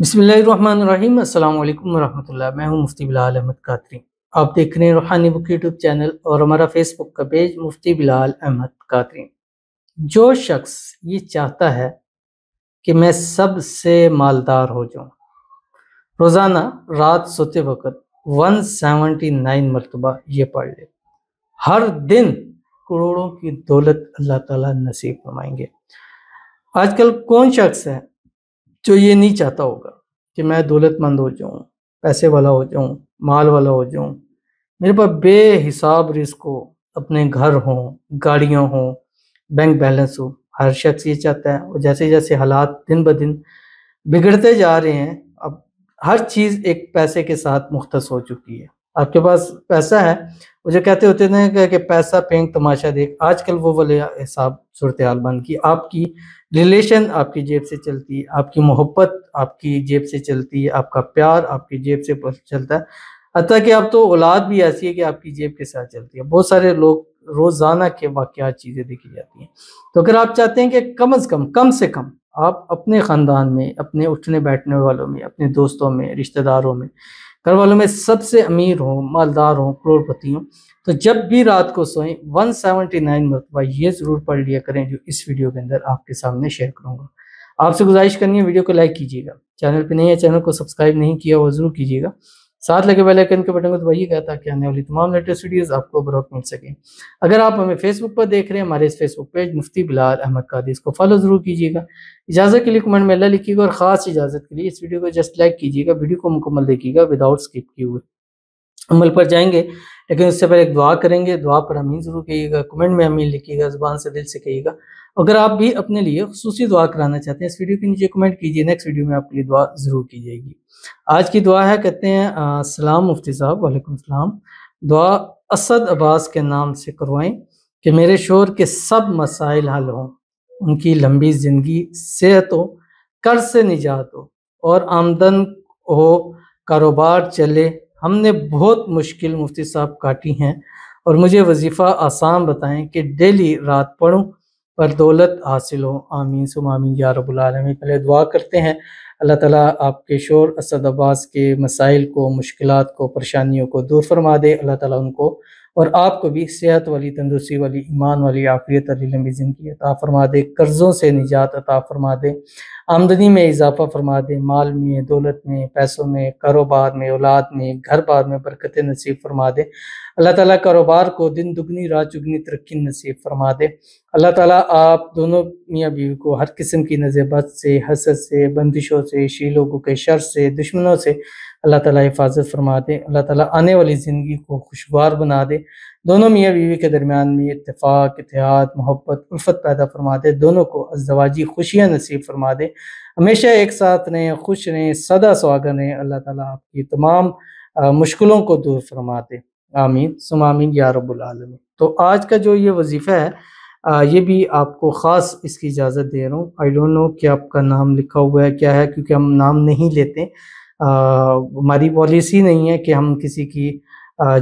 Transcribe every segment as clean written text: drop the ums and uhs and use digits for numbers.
بسم اللہ الرحمن الرحیم۔ السلام علیکم ورحمۃ اللہ۔ میں ہوں مفتی بلال احمد قادری۔ آپ دیکھ رہے ہیں روحانی بک یوٹیوب چینل اور ہمارا فیس بک کا پیج مفتی بلال احمد قادری۔ جو شخص یہ چاہتا ہے کہ میں سب سے مالدار ہو جاؤں، روزانہ رات سوتے وقت 179 مرتبہ یہ پڑھ لے، ہر دن کروڑوں کی دولت اللہ تعالیٰ نصیب فرمائیں گے۔ آج کل کون شخص ہے جو یہ نہیں چاہتا ہوگا کہ میں دولت مند ہو جاؤں، پیسے والا ہو جاؤں، مال والا ہو جاؤں، میرے پاس بے حساب رزق ہو، اپنے گھر ہوں، گاڑیاں ہوں، بینک بیلنس ہو۔ ہر شخص یہ چاہتا ہے، اور جیسے جیسے حالات دن بدن بگڑتے جا رہے ہیں، اب ہر چیز ایک پیسے کے ساتھ مختص ہو چکی ہے۔ آپ کے پاس پیسہ ہے، وہ جو کہتے ہوتے ہیں کہ پیسہ پینک تماشا دیکھ، آج کل وہ والے حساب صورتحال بن کی۔ آپ کی ریلیشن آپ کی جیب سے چلتی ہے، آپ کی محبت آپ کی جیب سے چلتی ہے، آپ کا پیار آپ کی جیب سے چلتا ہے، حتیٰ کہ اب تو اولاد بھی ایسی ہے کہ آپ کی جیب کے ساتھ چلتی ہے۔ بہت سارے لوگ روزانہ کے واقعات چیزیں دیکھی جاتی ہیں۔ تو اگر آپ چاہتے ہیں کہ کم از کم سے کم آپ اپنے خاندان میں، اپنے اٹھنے بیٹھنے والوں میں، اپنے دوستوں میں، رشتہ داروں میں، گھر والوں میں سب سے امیر ہوں، مالدار ہوں، کروڑ پتی ہوں، تو جب بھی رات کو سوئیں 179 مرتبہ یہ ضرور پڑھ لیا کریں جو اس ویڈیو کے اندر آپ کے سامنے شیئر کروں گا۔ آپ سے گزارش کرنی ہے ویڈیو کو لائک کیجیے گا، چینل پہ نہیں ہے چینل کو سبسکرائب نہیں کیا وہ ضرور کیجیے گا، ساتھ لگے بیل آئیکن کے بٹن کو دبائیے گا تاکہ آنے والی تمام لیٹسٹ ویڈیوز آپ کو بروقت مل سکیں۔ اگر آپ ہمیں فیس بک پر دیکھ رہے ہیں، ہمارے اس فیس بک پیج مفتی بلال احمد قادری، اس کو فالو ضرور کیجیے گا۔ اجازت کے لیے کمنٹ میں اللہ لکھیے گا، اور خاص اجازت کے لیے اس ویڈیو کو جسٹ لائک کیجیے گا، ویڈیو کو مکمل دیکھیے گا وداؤٹ اسکپ کیے ہوئے۔ عمل پر جائیں گے، لیکن اس سے پہلے ایک دعا کریں گے، دعا پر آمین ضرور کہیے گا، کمنٹ میں آمین لکھیے گا، زبان سے دل سے کہیے گا۔ اگر آپ بھی اپنے لیے خصوصی دعا کرانا چاہتے ہیں، اس ویڈیو کے نیچے کمنٹ کیجیے، نیکسٹ ویڈیو میں آپ کے لیے دعا ضرور کی جائے گی۔ آج کی دعا ہے، کہتے ہیں السلام مفتی صاحب، وعلیکم السلام، دعا اسد عباس کے نام سے کروائیں کہ میرے شوہر کے سب مسائل حل ہوں، ان کی لمبی زندگی، صحت ہو، قرض سے نجات ہو، اور آمدن ہو، کاروبار چلے۔ ہم نے بہت مشکل مفتی صاحب کاٹی ہیں، اور مجھے وظیفہ آسان بتائیں کہ ڈیلی رات پڑھوں پر دولت حاصل ہو، آمین ثم آمین یا رب العالمین۔ پہلے دعا کرتے ہیں، اللہ تعالیٰ آپ کے شوہر اسد عباس کے مسائل کو، مشکلات کو، پریشانیوں کو دور فرما دے، اللہ تعالیٰ ان کو اور آپ کو بھی صحت والی، تندرستی والی، ایمان والی، عافیت والی لمبی زندگی عطا فرما دے، قرضوں سے نجات عطا فرما دے، آمدنی میں اضافہ فرما دے، مال میں، دولت میں، پیسوں میں، کاروبار میں، اولاد میں، گھر بار میں برکت نصیب فرما دے۔ اللہ تعالیٰ کاروبار کو دن دگنی رات چگنی ترقی نصیب فرما دے۔ اللہ تعالیٰ آپ دونوں میاں بیوی کو ہر قسم کی نظر بد سے، حسد سے، بندشوں سے، شی لوگوں کے شر سے، دشمنوں سے اللہ تعالیٰ حفاظت فرما دے۔ اللہ تعالیٰ آنے والی زندگی کو خوشگوار بنا دے، دونوں میاں بیوی کے درمیان میں اتفاق، اتحاد، محبت، الفت پیدا فرما دے، دونوں کو ازدواجی خوشیاں نصیب فرما دے، ہمیشہ ایک ساتھ رہیں، خوش رہیں، سدا سہاگن رہیں۔ اللہ تعالیٰ آپ کی تمام مشکلوں کو دور فرما دے، آمین ثم آمین یا رب العالمین۔ تو آج کا جو یہ وظیفہ ہے، یہ بھی آپ کو خاص اس کی اجازت دے رہا ہوں۔ آئی ڈونٹ نو کہ آپ کا نام لکھا ہوا ہے کیا ہے، کیونکہ ہم نام نہیں لیتے، ہماری پالیسی نہیں ہے کہ ہم کسی کی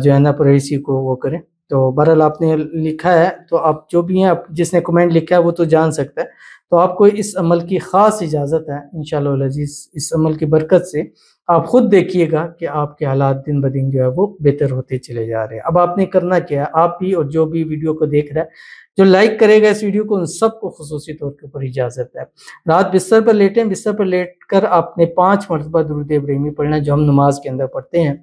جو ہے نا پرائیویسی کو وہ کریں۔ تو بہرحال آپ نے لکھا ہے، تو آپ جو بھی ہیں، جس نے کمنٹ لکھا ہے وہ تو جان سکتا ہے، تو آپ کو اس عمل کی خاص اجازت ہے انشاءاللہ العزیز۔ اس عمل کی برکت سے آپ خود دیکھیے گا کہ آپ کے حالات دن بدن جو ہے وہ بہتر ہوتے چلے جا رہے ہیں۔ اب آپ نے کرنا کیا ہے، آپ بھی اور جو بھی ویڈیو کو دیکھ رہا ہے، جو لائک کرے گا اس ویڈیو کو، ان سب کو خصوصی طور کے اوپر اجازت ہے، رات بستر پر لیٹیں، بستر پر لیٹ کر آپ نے 5 مرتبہ درود ابراہیمی پڑھنا ہے جو ہم نماز کے اندر پڑھتے ہیں۔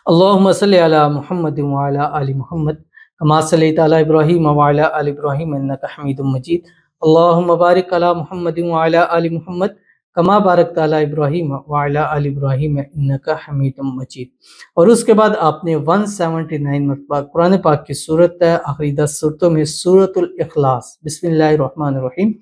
اللہم صلی علی محمد وعلی آل محمد کما صلیت علی ابراہیم وعلی آل ابراہیم انک حمید مجید، اللہم بارک علی محمد وعلی آل محمد کما بارکت علی ابراہیم وعلی آل ابراہیم انک حمید مجید۔ اور اس کے بعد آپ نے 179 مرتبہ قرآن پاک کی سورت ہے، آخری 10 سورتوں میں سورۃ الاخلاص، بسم اللہ الرحمن الرحیم،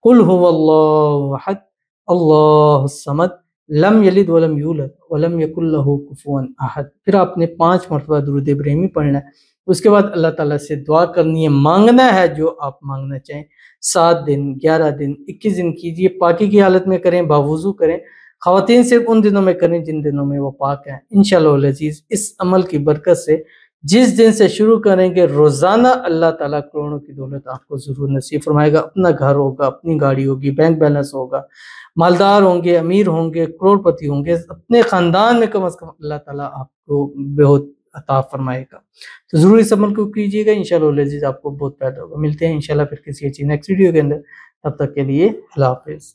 قل هو اللہ احد اللہ الصمد لم یلد ولم یولد ولم یکن لہ کفوا احد۔ پھر آپ نے 5 مرتبہ درود ابراہیمی پڑھنا ہے۔ اس کے بعد اللہ تعالیٰ سے دعا کرنی ہے، مانگنا ہے جو آپ مانگنا چاہیں، 7 دن، 11 دن، 21 دن کیجیے، پاکی کی حالت میں کریں، باوضو کریں، خواتین صرف ان دنوں میں کریں جن دنوں میں وہ پاک ہیں۔ انشاءاللہ العزیز اس عمل کی برکت سے جس دن سے شروع کریں گے، روزانہ اللہ تعالیٰ کروڑوں کی دولت آپ کو ضرور نصیب فرمائے گا۔ اپنا گھر ہوگا، اپنی گاڑی ہوگی، بینک بیلنس ہوگا، مالدار ہوں گے، امیر ہوں گے، کروڑپتی ہوں گے، اپنے خاندان میں کم از کم اللہ تعالیٰ آپ کو بہت عطا فرمائے گا۔ تو ضروری اس عمل کو کیجیے گا، انشاءاللہ العزیز آپ کو بہت فائدہ ہوگا۔ ملتے ہیں انشاءاللہ پھر کسی اچھی نیکسٹ ویڈیو کے اندر، تب تک کے لیے اللہ حافظ۔